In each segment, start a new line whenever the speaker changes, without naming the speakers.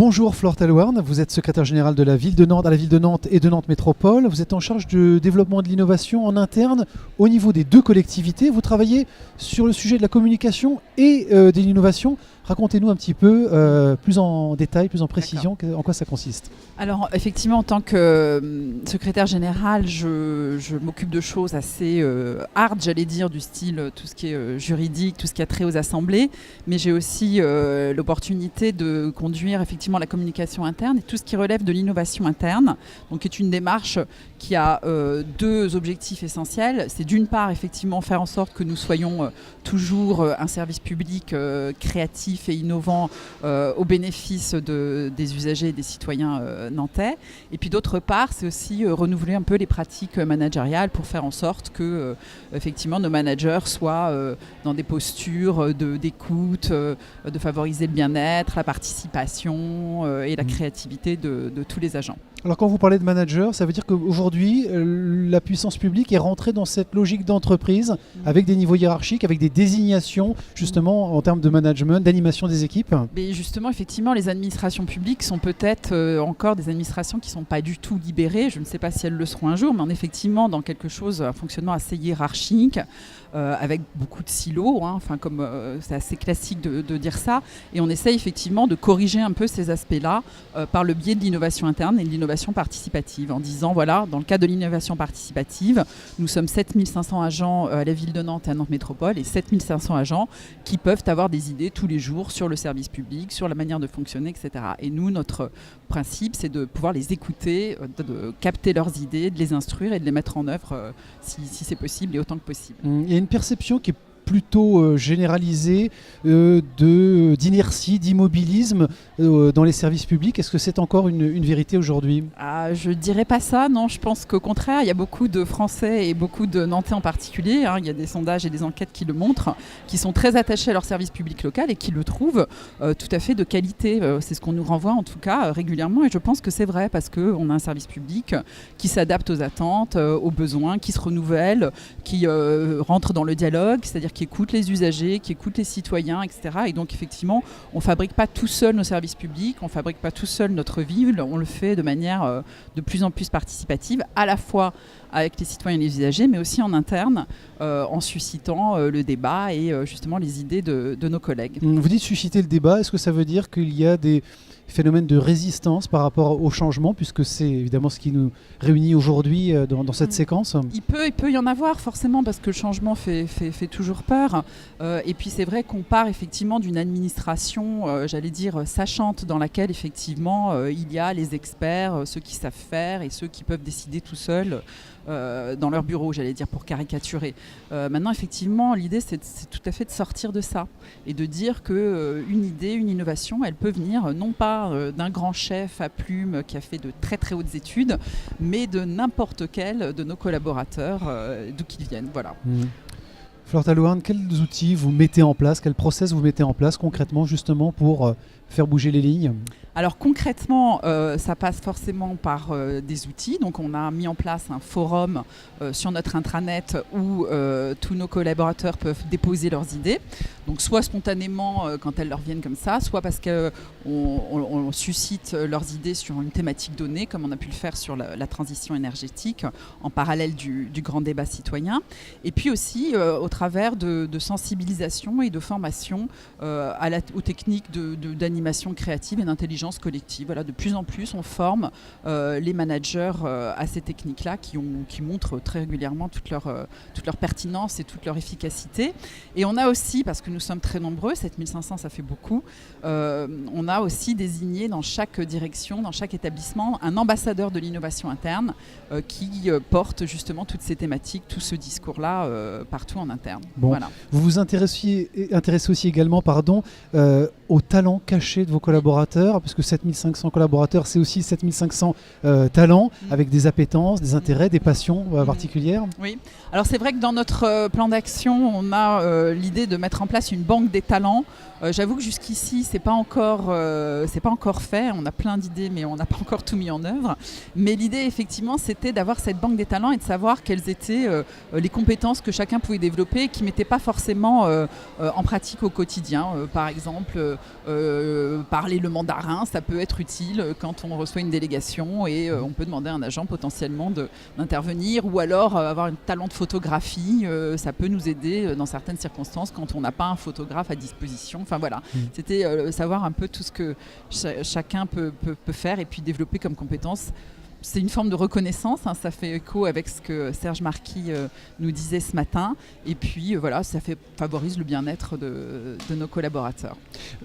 Bonjour Flore Talouarn, vous êtes secrétaire général de la ville de Nantes, à la ville de Nantes et de Nantes Métropole. Vous êtes en charge du développement de l'innovation en interne au niveau des deux collectivités. Vous travaillez sur le sujet de la communication et de l'innovation. Racontez-nous un petit peu plus en détail, plus en précision, en quoi ça consiste.
Alors effectivement, en tant que secrétaire général, je m'occupe de choses assez hard, j'allais dire, du style tout ce qui est juridique, tout ce qui a trait aux assemblées, mais j'ai aussi l'opportunité de conduire effectivement la communication interne et tout ce qui relève de l'innovation interne, donc qui est une démarche qui a deux objectifs essentiels. C'est d'une part effectivement faire en sorte que nous soyons toujours un service public créatif et innovant au bénéfice des usagers et des citoyens nantais. Et puis d'autre part, c'est aussi renouveler un peu les pratiques managériales pour faire en sorte que effectivement nos managers soient dans des postures d'écoute, de favoriser le bien-être, la participation et la créativité de tous les agents.
Alors quand vous parlez de manager, ça veut dire qu'aujourd'hui, la puissance publique est rentrée dans cette logique d'entreprise avec des niveaux hiérarchiques, avec des désignations justement en termes de management, d'animation des équipes.
Mais justement, effectivement, les administrations publiques sont peut-être encore des administrations qui ne sont pas du tout libérées. Je ne sais pas si elles le seront un jour, mais on est effectivement dans quelque chose, un fonctionnement assez hiérarchique, avec beaucoup de silos, enfin, comme c'est assez classique de dire ça. Et on essaye effectivement de corriger un peu ces aspects-là par le biais de l'innovation interne et de l'innovation participative, en disant, voilà, dans le cadre de l'innovation participative, nous sommes 7500 agents à la ville de Nantes et à Nantes Métropole et 7500 agents qui peuvent avoir des idées tous les jours sur le service public, sur la manière de fonctionner, etc. Et nous, notre principe, c'est de pouvoir les écouter, de capter leurs idées, de les instruire et de les mettre en œuvre si c'est possible et autant que possible.
Il y a une perception qui est plutôt généralisée d'inertie, d'immobilisme dans les services publics. Est-ce que c'est encore une vérité aujourd'hui ?
Je ne dirais pas ça, non. Je pense qu'au contraire, il y a beaucoup de Français et beaucoup de Nantais en particulier, il y a des sondages et des enquêtes qui le montrent, qui sont très attachés à leur service public local et qui le trouvent tout à fait de qualité. C'est ce qu'on nous renvoie en tout cas régulièrement et je pense que c'est vrai parce qu'on a un service public qui s'adapte aux attentes, aux besoins, qui se renouvelle, qui rentre dans le dialogue, c'est-à-dire qui écoute les usagers, qui écoute les citoyens, etc. Et donc effectivement, on ne fabrique pas tout seul nos services publics, on ne fabrique pas tout seul notre ville, on le fait de manière de plus en plus participative, à la fois avec les citoyens et les usagers, mais aussi en interne, en suscitant le débat et justement les idées de nos collègues.
Vous dites susciter le débat, est-ce que ça veut dire qu'il y a des phénomènes de résistance par rapport au changement, puisque c'est évidemment ce qui nous réunit aujourd'hui dans cette séquence ?
Il peut y en avoir forcément, parce que le changement fait toujours peur. Et puis c'est vrai qu'on part effectivement d'une administration, j'allais dire, sachante, dans laquelle effectivement il y a les experts, ceux qui savent faire et ceux qui peuvent décider tout seuls dans leur bureau, j'allais dire, pour caricaturer. Maintenant, effectivement, l'idée, c'est tout à fait de sortir de ça et de dire qu'une idée, une innovation, elle peut venir non pas d'un grand chef à plume qui a fait de très très hautes études, mais de n'importe quel de nos collaborateurs, d'où qu'ils viennent. Voilà.
Flore Talouarn, quels outils vous mettez en place, quel process vous mettez en place concrètement justement pour faire bouger les lignes ?
Alors concrètement, ça passe forcément par des outils. Donc on a mis en place un forum sur notre intranet où tous nos collaborateurs peuvent déposer leurs idées. Donc soit spontanément quand elles leur viennent comme ça, soit parce qu'on suscite leurs idées sur une thématique donnée, comme on a pu le faire sur la transition énergétique, en parallèle du grand débat citoyen. Et puis aussi au travers de sensibilisation et de formation aux techniques d'animation créative et d'intelligence collective. Voilà, de plus en plus, on forme les managers à ces techniques-là qui montrent très régulièrement toute leur pertinence et toute leur efficacité. Et on a aussi, parce que nous sommes très nombreux, 7500 ça fait beaucoup, on a aussi désigné dans chaque direction, dans chaque établissement, un ambassadeur de l'innovation interne qui porte justement toutes ces thématiques, tout ce discours-là partout en interne.
Bon.
Voilà.
Vous vous intéressez aussi également aux talents cachés de vos collaborateurs, parce que 7500 collaborateurs, c'est aussi 7500 talents avec des appétences, des intérêts, des passions particulières.
Oui, alors c'est vrai que dans notre plan d'action, on a l'idée de mettre en place une banque des talents. J'avoue que jusqu'ici, c'est pas encore fait. On a plein d'idées, mais on n'a pas encore tout mis en œuvre. Mais l'idée, effectivement, c'était d'avoir cette banque des talents et de savoir quelles étaient les compétences que chacun pouvait développer et qui ne mettaient pas forcément en pratique au quotidien. Par exemple, parler le mandarin, ça peut être utile quand on reçoit une délégation et on peut demander à un agent potentiellement d'intervenir, ou alors avoir un talent de photographie, ça peut nous aider dans certaines circonstances quand on n'a pas un photographe à disposition. Enfin voilà, c'était savoir un peu tout ce que chacun peut faire et puis développer comme compétence. C'est une forme de reconnaissance, ça fait écho avec ce que Serge Marquis nous disait ce matin. Et puis voilà, ça favorise le bien-être de nos collaborateurs.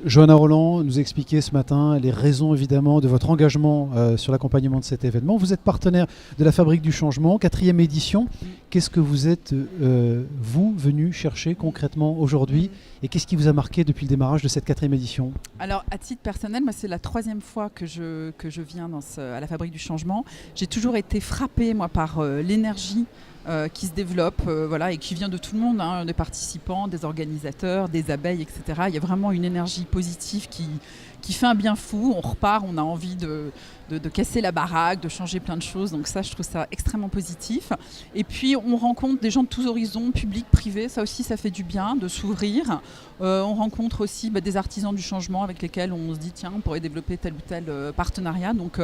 Johanna Roland nous expliquait ce matin les raisons évidemment de votre engagement sur l'accompagnement de cet événement. Vous êtes partenaire de la Fabrique du Changement, 4e édition. Qu'est-ce que vous êtes, vous, venu chercher concrètement aujourd'hui et qu'est-ce qui vous a marqué depuis le démarrage de cette 4e édition ?
Alors, à titre personnel, moi, c'est la 3e fois que je viens à la Fabrique du Changement. J'ai toujours été frappée, moi, par l'énergie qui se développe et qui vient de tout le monde, des participants, des organisateurs, des abeilles, etc. Il y a vraiment une énergie positive qui fait un bien fou. On repart, on a envie de casser la baraque, de changer plein de choses. Donc ça, je trouve ça extrêmement positif. Et puis, on rencontre des gens de tous horizons, publics, privés. Ça aussi, ça fait du bien de s'ouvrir. On rencontre aussi des artisans du changement avec lesquels on se dit, tiens, on pourrait développer tel ou tel partenariat. Donc,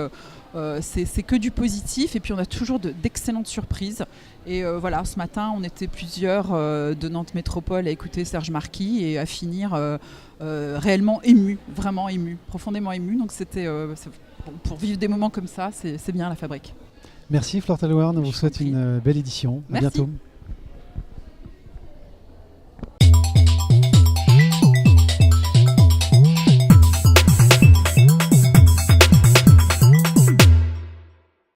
c'est que du positif. Et puis, on a toujours d'excellentes surprises. Et ce matin, on était plusieurs de Nantes Métropole à écouter Serge Marquis et à finir réellement émus, vraiment émus, profondément émus. Donc, c'était... pour vivre des moments comme ça, c'est bien la Fabrique.
Merci Flore Tallouarn, on vous souhaite une belle édition. À
Merci.
bientôt.